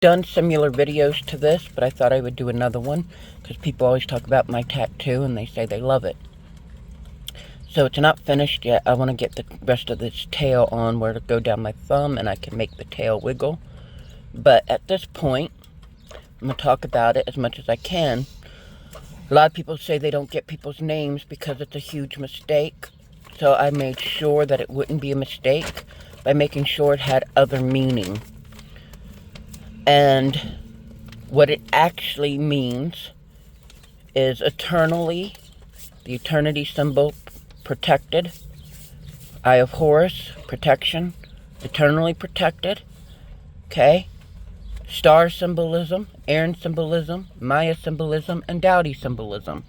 done similar videos to this, but I thought I would do another one because people always talk about my tattoo and they say they love it. So it's not finished yet. I want to get the rest of this tail on where to go down my thumb and I can make the tail wiggle. But at this point, I'm going to talk about it as much as I can. A lot of people say they don't get people's names because it's a huge mistake. So I made sure that it wouldn't be a mistake by making sure it had other meaning. And what it actually means is eternally, the eternity symbol, protected. Eye of Horus, protection, eternally protected. Okay? Star symbolism, Aaron symbolism, Maya symbolism, and Dowdy symbolism.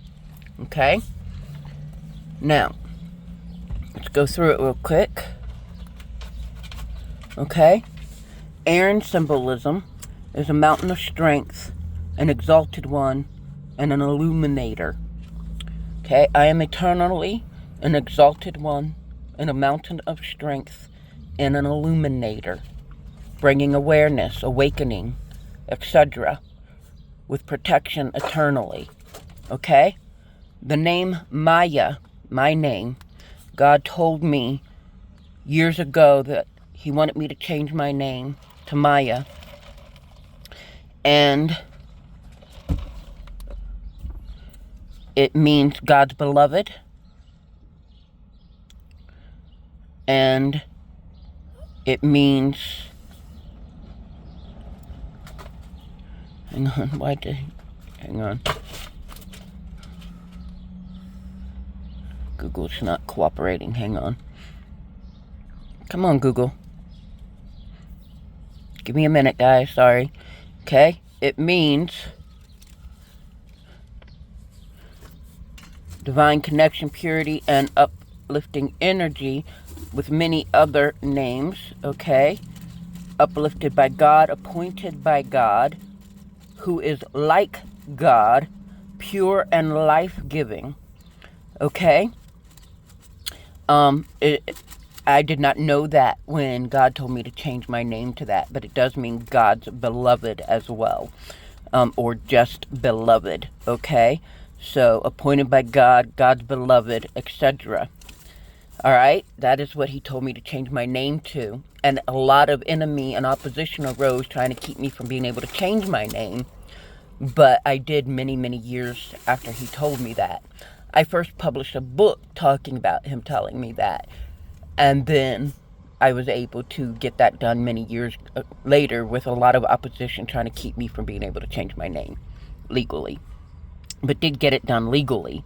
Okay? Now, let's go through it real quick. Okay? Aaron symbolism is a mountain of strength, an exalted one, and an illuminator. Okay? I am eternally an exalted one, and a mountain of strength, and an illuminator, bringing awareness, awakening, etc., with protection eternally. Okay? The name Maya, my name, God told me years ago that He wanted me to change my name to Maya. And it means God's beloved. And it means, hang on. Google's not cooperating, hang on. Come on, Google. Give me a minute, guys, sorry. Okay, it means divine connection, purity, and uplifting energy, with many other names, okay? Uplifted by God, appointed by God, who is like God, pure and life-giving, okay? I did not know that when God told me to change my name to that, but it does mean God's beloved as well, or just beloved, okay? So, appointed by God, God's beloved, etc. All right, that is what He told me to change my name to. And a lot of enemy and opposition arose trying to keep me from being able to change my name. But I did many, many years after He told me that. I first published a book talking about Him telling me that. And then I was able to get that done many years later with a lot of opposition trying to keep me from being able to change my name legally. But did get it done legally.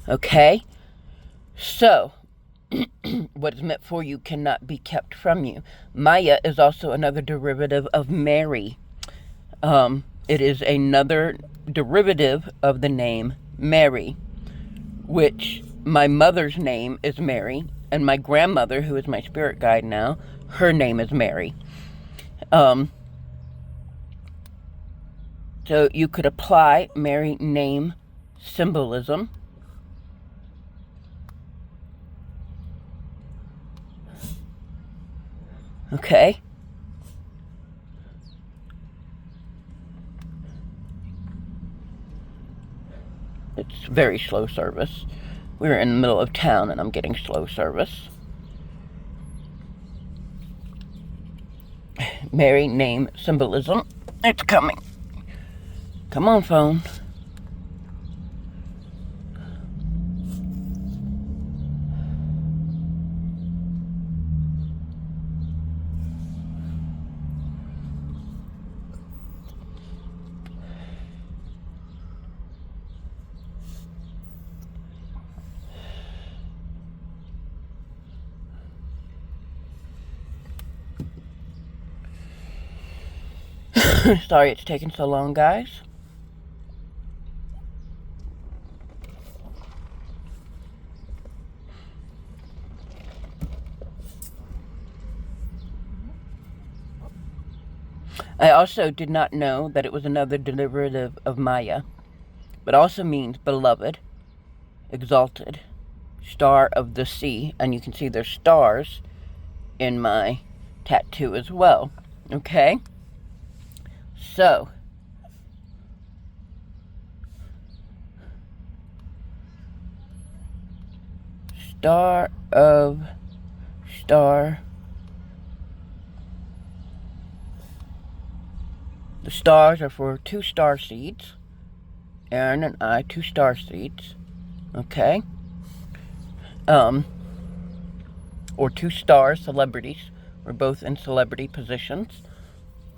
Okay? So, what is meant for you cannot be kept from you. Maya is also another derivative of Mary. It is another derivative of the name Mary, which my mother's name is Mary, and my grandmother, who is my spirit guide now, her name is Mary. So you could apply Mary name symbolism. Okay? It's very slow service. We're in the middle of town and I'm getting slow service. Mary name symbolism. It's coming. Come on, phone. Sorry it's taking so long, guys. I also did not know that it was another derivative of Maya, but also means beloved, exalted, star of the sea, and you can see there's stars in my tattoo as well, okay? So, star of star. The stars are for 2 star seeds. Aaron and I, 2 star seeds. Okay. Or 2 star celebrities. We're both in celebrity positions.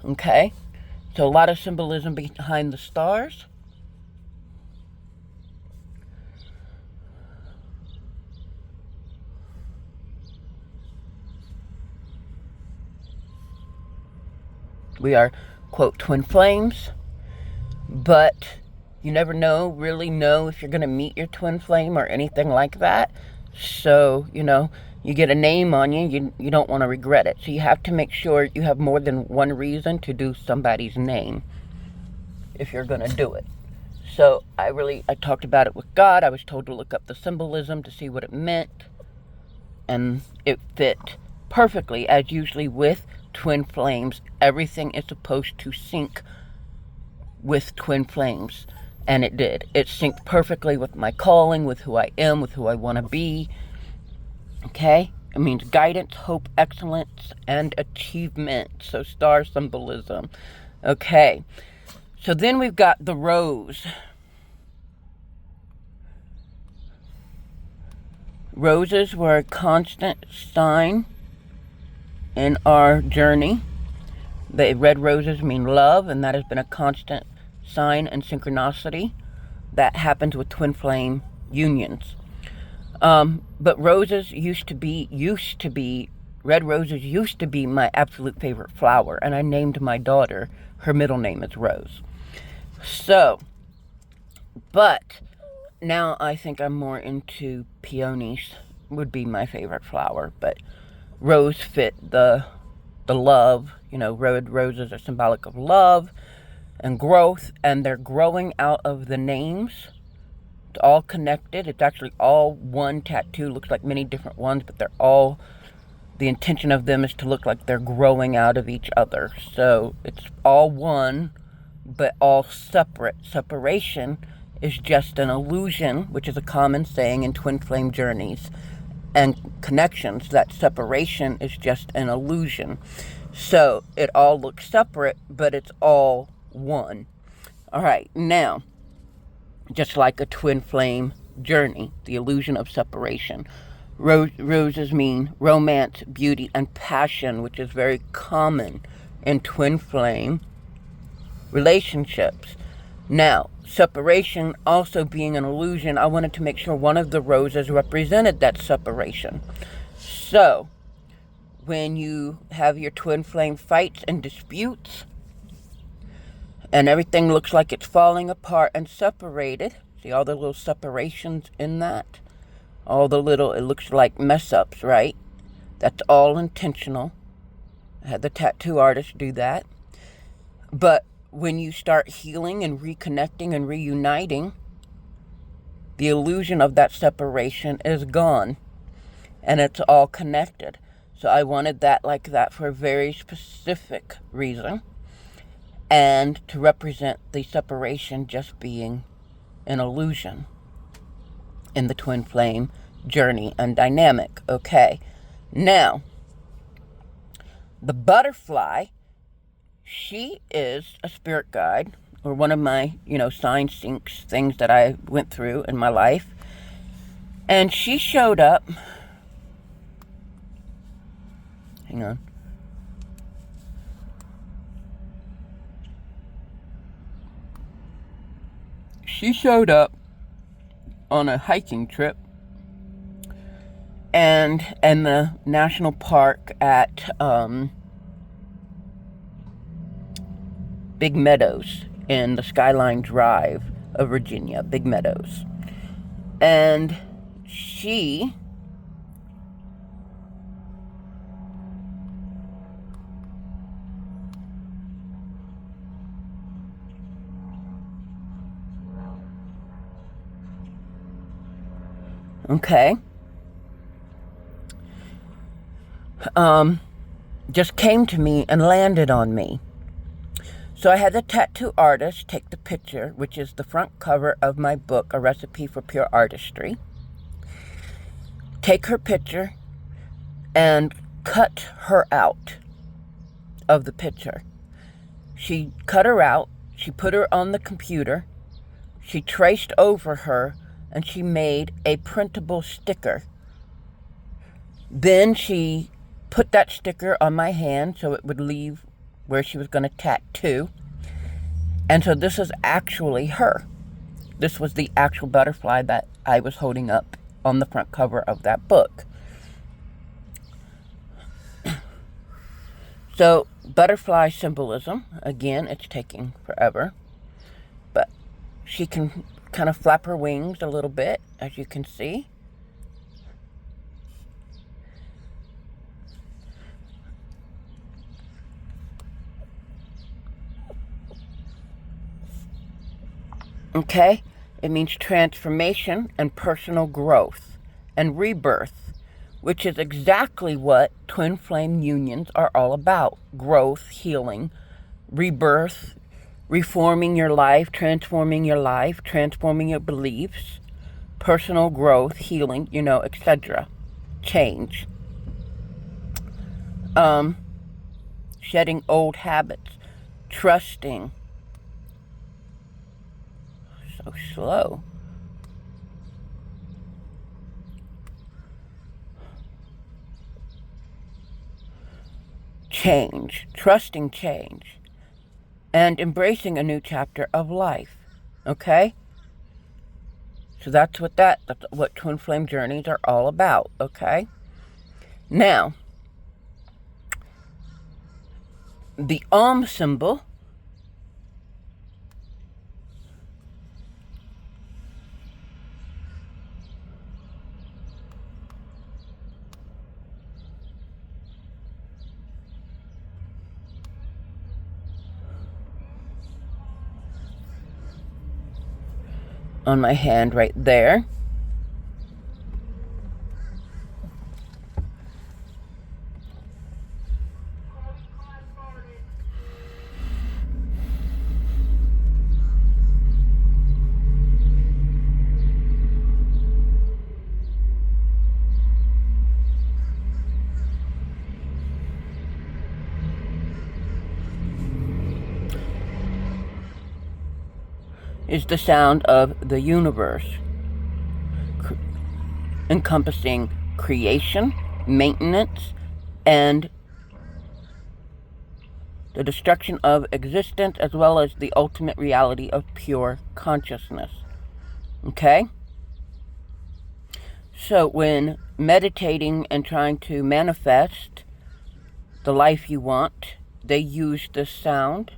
Okay. So a lot of symbolism behind the stars. We are, quote, twin flames, but you never really know if you're going to meet your twin flame or anything like that. So, you get a name on you don't want to regret it. So you have to make sure you have more than one reason to do somebody's name if you're going to do it. So I talked about it with God. I was told to look up the symbolism to see what it meant. And it fit perfectly, as usually with twin flames. Everything is supposed to sync with twin flames. And it did. It synced perfectly with my calling, with who I am, with who I want to be. Okay? It means guidance, hope, excellence, and achievement. So star symbolism. Okay. So then we've got the rose. Roses were a constant sign in our journey. The red roses mean love, and that has been a constant sign and synchronicity that happens with twin flame unions. But roses red roses used to be my absolute favorite flower, and I named my daughter, her middle name is Rose. So, but now I think I'm more into peonies, would be my favorite flower, but rose fit the love. Red roses are symbolic of love and growth, and they're growing out of the names. It's all connected. It's actually all one tattoo. Looks like many different ones, but they're all, the intention of them is to look like they're growing out of each other. So it's all one, but all separate. Separation is just an illusion, which is a common saying in twin flame journeys and connections, that separation is just an illusion. So it all looks separate, but it's all one. All right, now, just like a twin flame journey, the illusion of separation. Roses mean romance, beauty, and passion, which is very common in twin flame relationships. Now, separation also being an illusion, I wanted to make sure one of the roses represented that separation. So, when you have your twin flame fights and disputes, and everything looks like it's falling apart and separated, see all the little separations in that? It looks like mess ups, right? That's all intentional. I had the tattoo artist do that. But when you start healing and reconnecting and reuniting, the illusion of that separation is gone. And it's all connected. So I wanted that like that for a very specific reason. And to represent the separation just being an illusion in the twin flame journey and dynamic. Okay. Now, the butterfly, she is a spirit guide, or one of my, sign syncs, things that I went through in my life. And she showed up. Hang on. She showed up on a hiking trip and in the national park at Big Meadows in the Skyline Drive of Virginia, Big Meadows. And she just came to me and landed on me. So I had the tattoo artist take the picture, which is the front cover of my book, A Recipe for Pure Artistry. Take her picture and cut her out of the picture. She cut her out, she put her on the computer, she traced over her, and she made a printable sticker. Then she put that sticker on my hand so it would leave where she was going to tattoo. And so this is actually her. This was the actual butterfly that I was holding up on the front cover of that book. So, butterfly symbolism, again, it's taking forever. But she can kind of flap her wings a little bit, as you can see. Okay? It means transformation and personal growth and rebirth, which is exactly what twin flame unions are all about. Growth, healing, rebirth, reforming your life, transforming your beliefs, personal growth, healing, etc. Change. Shedding old habits, trusting. So slow. Change, trusting change, and embracing a new chapter of life. Okay? So that's what twin flame journeys are all about, okay? Now, the symbol on my hand right there is the sound of the universe, encompassing creation, maintenance, and the destruction of existence, as well as the ultimate reality of pure consciousness. Okay? So when meditating and trying to manifest the life you want, they use this sound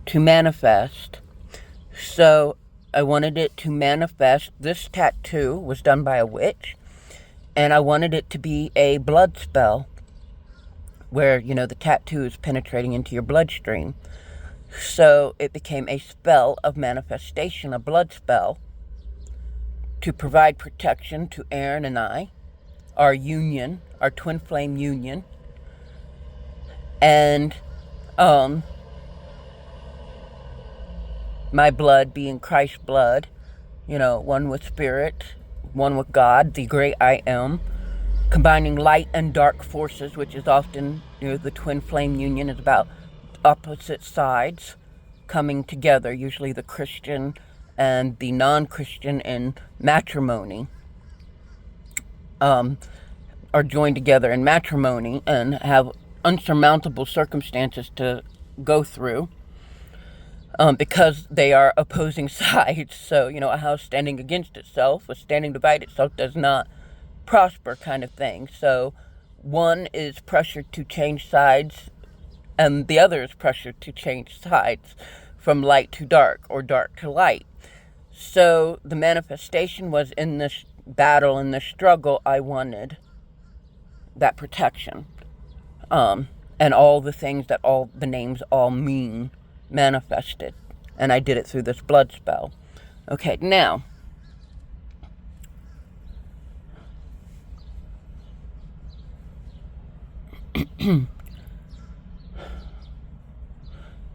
to manifest. So I wanted it to manifest. This tattoo was done by a witch, and I wanted it to be a blood spell where, the tattoo is penetrating into your bloodstream. So it became a spell of manifestation, a blood spell, to provide protection to Aaron and I, our union, our twin flame union, and my blood being Christ's blood, one with spirit, one with God, the great I am, combining light and dark forces, which is often, the twin flame union is about opposite sides coming together, usually the Christian and the non-Christian in matrimony are joined together in matrimony and have unsurmountable circumstances to go through because they are opposing sides. So, a house standing against itself, or standing divided itself, does not prosper, kind of thing. So one is pressured to change sides and the other is pressured to change sides from light to dark or dark to light. So the manifestation was in this battle, in this struggle, I wanted that protection. And all the things that all the names all mean manifested. And I did it through this blood spell. Okay, now,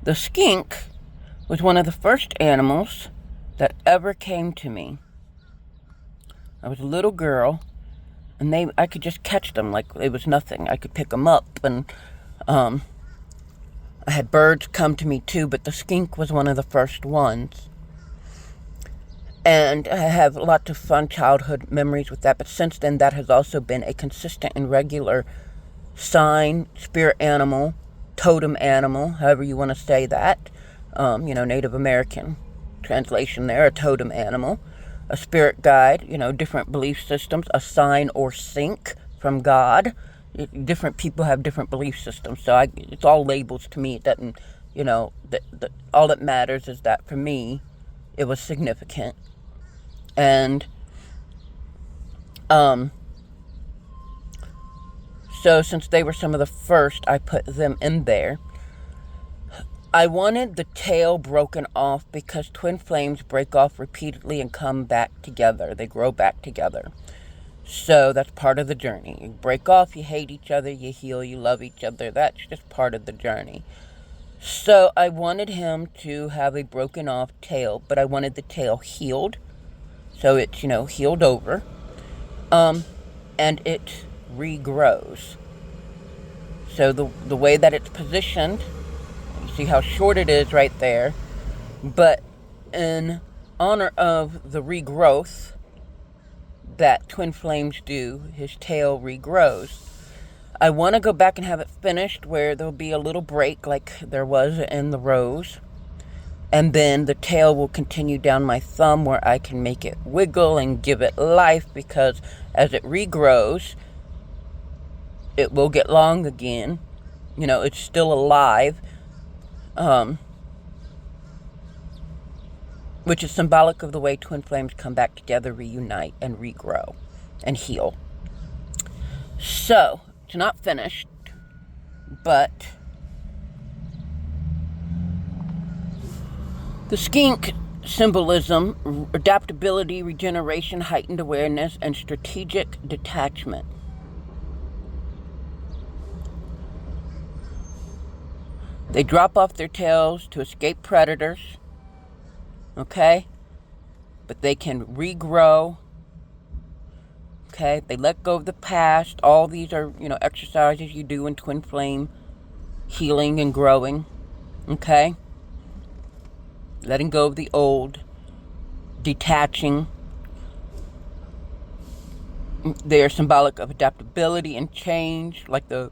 The skink was one of the first animals that ever came to me. I was a little girl, and I could just catch them like it was nothing. I could pick them up, and I had birds come to me too, but the skink was one of the first ones. And I have lots of fun childhood memories with that, but since then that has also been a consistent and regular sign, spirit animal, totem animal, however you want to say that. Native American translation there, a totem animal, a spirit guide, different belief systems, a sign or sync from God. Different people have different belief systems, so it's all labels to me. It doesn't, all that matters is that for me, it was significant. And, so since they were some of the first, I put them in there. I wanted the tail broken off because twin flames break off repeatedly and come back together. They grow back together. So that's part of the journey. You break off, you hate each other, you heal, you love each other. That's just part of the journey. So I wanted him to have a broken off tail, but I wanted the tail healed. So it's, healed over. And it regrows. So the way that it's positioned, you see how short it is right there. But in honor of the regrowth that twin flames do, his tail regrows. I want to go back and have it finished where there'll be a little break like there was in the rose. And then the tail will continue down my thumb where I can make it wiggle and give it life, because as it regrows, it will get long again. It's still alive. Which is symbolic of the way twin flames come back together, reunite, and regrow, and heal. So, it's not finished, but the skink symbolism, adaptability, regeneration, heightened awareness, and strategic detachment. They drop off their tails to escape predators. Okay? But they can regrow. Okay? They let go of the past. All these are, exercises you do in twin flame healing and growing. Okay? Letting go of the old. Detaching. They are symbolic of adaptability and change, like the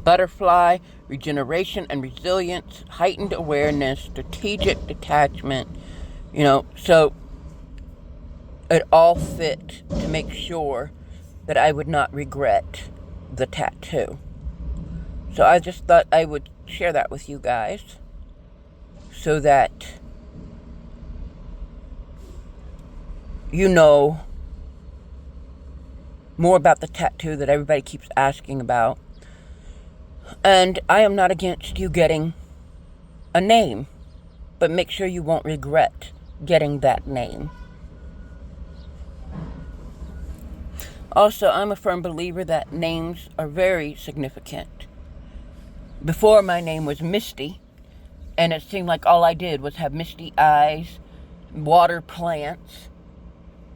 butterfly, regeneration and resilience, heightened awareness, strategic detachment, so it all fit to make sure that I would not regret the tattoo. So I just thought I would share that with you guys so that you know more about the tattoo that everybody keeps asking about. And I am not against you getting a name, but make sure you won't regret getting that name. Also, I'm a firm believer that names are very significant. Before, my name was Misty, and it seemed like all I did was have misty eyes, water plants.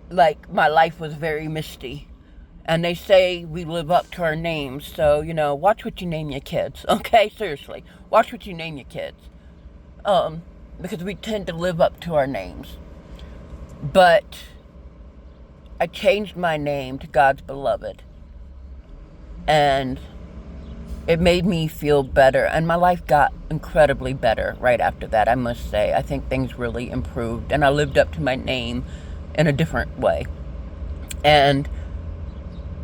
Like, my life was very misty. And they say we live up to our names, so, watch what you name your kids, okay? Seriously, watch what you name your kids. Because we tend to live up to our names. But I changed my name to God's Beloved. And it made me feel better. And my life got incredibly better right after that, I must say. I think things really improved. And I lived up to my name in a different way. And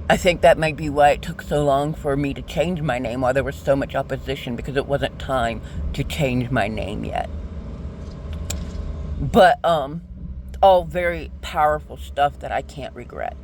I think that might be why it took so long for me to change my name, why there was so much opposition, because it wasn't time to change my name yet. But all very powerful stuff that I can't regret.